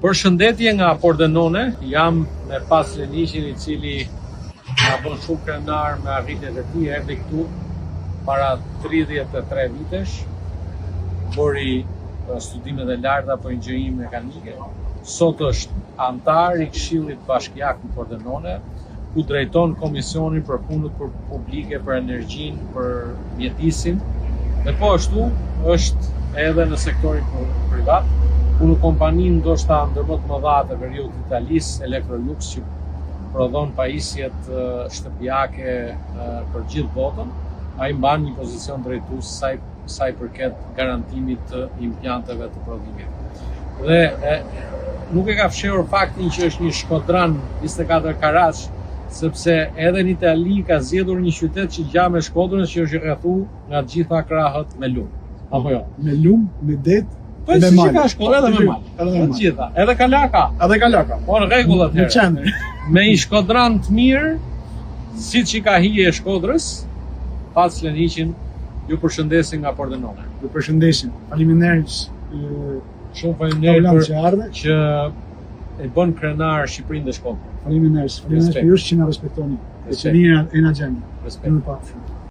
Përshëndetje nga Pordenone, jam me Pas Lenishin I cili nga bën shumë krenar me arritjet e tij, erdhi këtu para 33 vitesh, bëri studimet e larta për inxhinierim mekanike. Sot është antar I Këshillit Bashkiak në Pordenone, ku drejton Komisionin për punët publike, për energjinë, për mjedisin, dhe po ashtu është edhe në sektorin privat, ku në kompaninë ndoshta ndër më të mëdha të veriut Italisë, Electrolux, që prodhon pajisjet shtëpiake për gjithë botën, ai mban një pozicion drejtues sa I përket garantimit të implanteve të prodhimit. Dhe nuk e ka fshehur faktin që është një Shkodran 24 karaç, sepse edhe në Itali ka zgjedhur një qytet që gja me Shkodrën, që është I rrethuar nga të gjitha krahët me lum. Apo jo? Me lum, me det, po me si mal. Ka Shkodrë edhe me mal. Të gjitha. Edhe kalaka. Edhe kalaka. Po në rregull atëherë. Në qendër. Me një Shkodran të mirë, siç I ka hije e Shkodrës, Pas Lenishin ju përshëndesin nga Pordenone. Ju përshëndesim. Faleminderit. Shumë faleminderit që ardhe. që e bën krenar Shqipërinë dhe Shkodrën. Faleminderit. Faleminderit për ju që na respektoni. E që e na gjeni. Respekt. Pa.